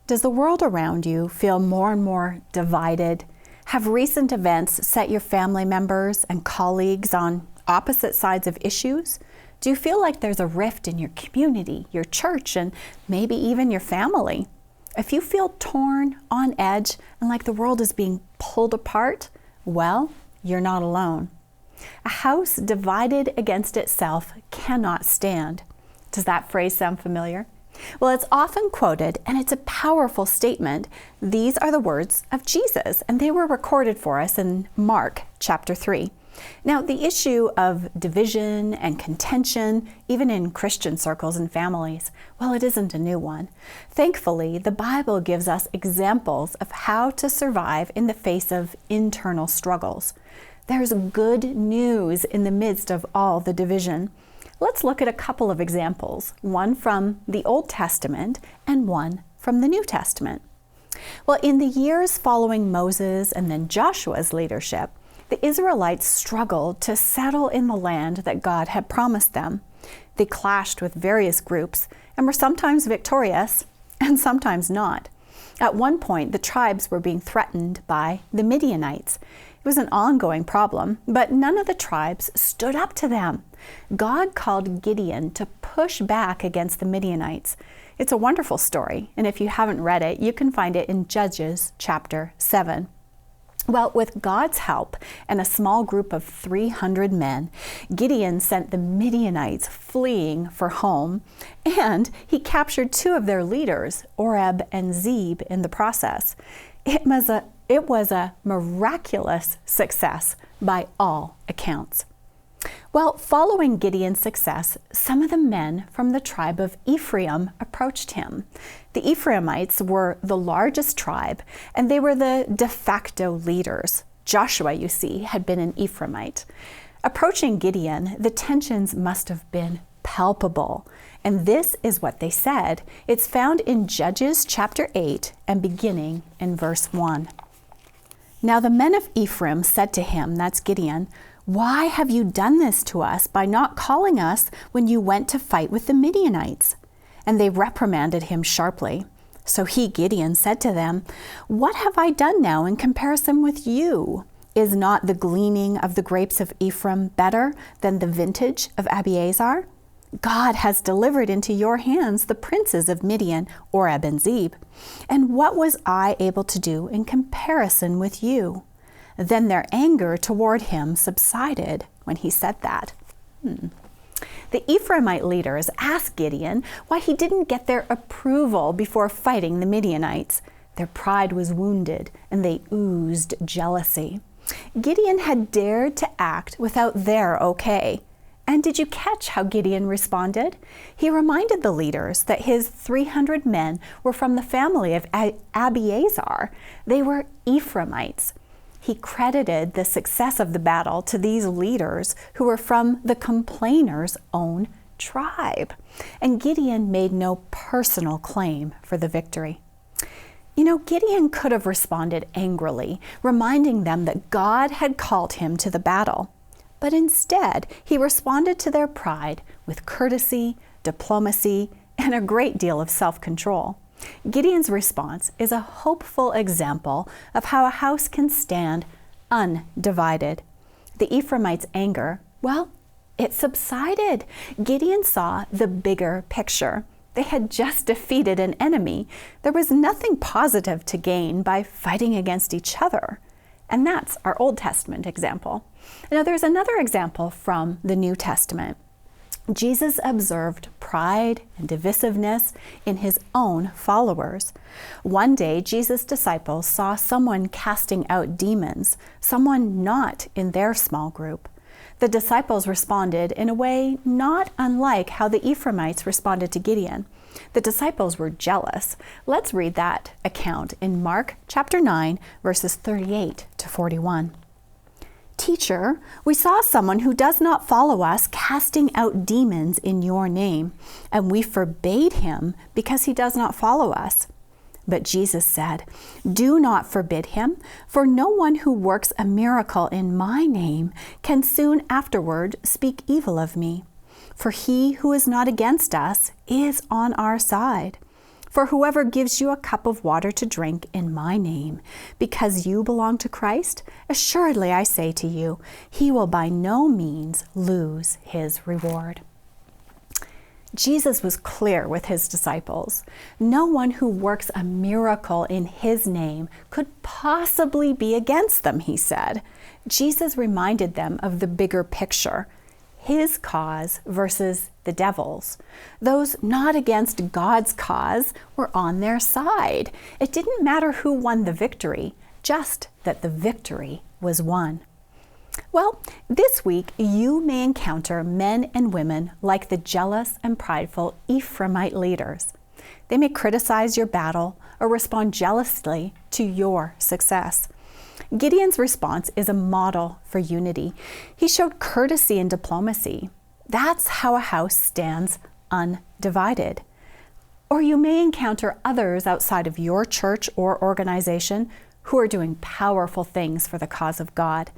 Does the world around you feel more and more divided? Have recent events set your family members and colleagues on opposite sides of issues? Do you feel like there's a rift in your community, your church, and maybe even your family? If you feel torn, on edge, and like the world is being pulled apart, well, you're not alone. A house divided against itself cannot stand. Does that phrase sound familiar? Well, it's often quoted, and it's a powerful statement. These are the words of Jesus, and they were recorded for us in Mark chapter 3. Now, the issue of division and contention, even in Christian circles and families, well, it isn't a new one. Thankfully, the Bible gives us examples of how to survive in the face of internal struggles. There's good news in the midst of all the division. Let's look at a couple of examples, one from the Old Testament and one from the New Testament. Well, in the years following Moses and then Joshua's leadership, the Israelites struggled to settle in the land that God had promised them. They clashed with various groups and were sometimes victorious and sometimes not. At one point, the tribes were being threatened by the Midianites. It was an ongoing problem, but none of the tribes stood up to them. God called Gideon to push back against the Midianites. It's a wonderful story, and if you haven't read it, you can find it in Judges chapter 7. Well, with God's help and a small group of 300 men, Gideon sent the Midianites fleeing for home, and he captured two of their leaders, Oreb and Zeb, in the process. It was a miraculous success by all accounts. Well, following Gideon's success, some of the men from the tribe of Ephraim approached him. The Ephraimites were the largest tribe, and they were the de facto leaders. Joshua, you see, had been an Ephraimite. Approaching Gideon, the tensions must have been palpable. And this is what they said. It's found in Judges chapter 8 and beginning in verse 1. Now the men of Ephraim said to him, that's Gideon, "Why have you done this to us by not calling us when you went to fight with the Midianites?" And they reprimanded him sharply. So he, Gideon, said to them, "What have I done now in comparison with you? Is not the gleaning of the grapes of Ephraim better than the vintage of Abiezer? God has delivered into your hands the princes of Midian, Oreb and Zeb. And what was I able to do in comparison with you?" Then their anger toward him subsided when he said that. The Ephraimite leaders asked Gideon why he didn't get their approval before fighting the Midianites. Their pride was wounded, and they oozed jealousy. Gideon had dared to act without their okay. And did you catch how Gideon responded? He reminded the leaders that his 300 men were from the family of Abiezer. They were Ephraimites. He credited the success of the battle to these leaders who were from the complainer's own tribe. And Gideon made no personal claim for the victory. You know, Gideon could have responded angrily, reminding them that God had called him to the battle. But instead, he responded to their pride with courtesy, diplomacy, and a great deal of self-control. Gideon's response is a hopeful example of how a house can stand undivided. The Ephraimites' anger, well, it subsided. Gideon saw the bigger picture. They had just defeated an enemy. There was nothing positive to gain by fighting against each other. And that's our Old Testament example. Now, there's another example from the New Testament. Jesus observed pride and divisiveness in his own followers. One day, Jesus' disciples saw someone casting out demons, someone not in their small group. The disciples responded in a way not unlike how the Ephraimites responded to Gideon. The disciples were jealous. Let's read that account in Mark chapter 9, verses 38 to 41. "Teacher, we saw someone who does not follow us casting out demons in your name, and we forbade him because he does not follow us." But Jesus said, "Do not forbid him, for no one who works a miracle in my name can soon afterward speak evil of me. For he who is not against us is on our side. For whoever gives you a cup of water to drink in my name, because you belong to Christ, assuredly I say to you, he will by no means lose his reward. Jesus was clear with his disciples. No one who works a miracle in his name could possibly be against them, he said. Jesus reminded them of the bigger picture, his cause versus the devil's. Those not against God's cause were on their side. It didn't matter who won the victory, just that the victory was won. Well, this week you may encounter men and women like the jealous and prideful Ephraimite leaders. They may criticize your battle or respond jealously to your success. Gideon's response is a model for unity. He showed courtesy and diplomacy. That's how a house stands undivided. Or you may encounter others outside of your church or organization who are doing powerful things for the cause of God.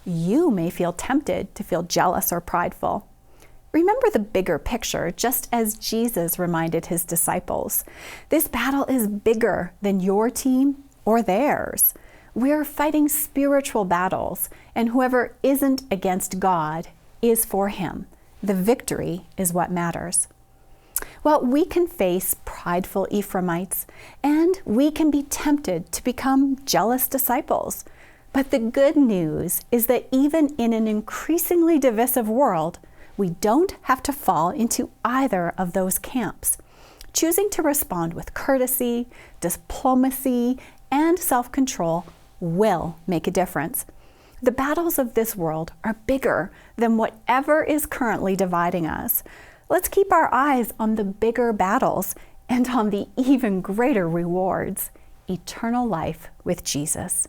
You may feel tempted to feel jealous or prideful. Remember the bigger picture, just as Jesus reminded his disciples. This battle is bigger than your team or theirs. We're fighting spiritual battles, and whoever isn't against God is for him. The victory is what matters. Well, we can face prideful Ephraimites, and we can be tempted to become jealous disciples. But the good news is that even in an increasingly divisive world, we don't have to fall into either of those camps. Choosing to respond with courtesy, diplomacy, and self-control will make a difference. The battles of this world are bigger than whatever is currently dividing us. Let's keep our eyes on the bigger battles and on the even greater rewards, eternal life with Jesus.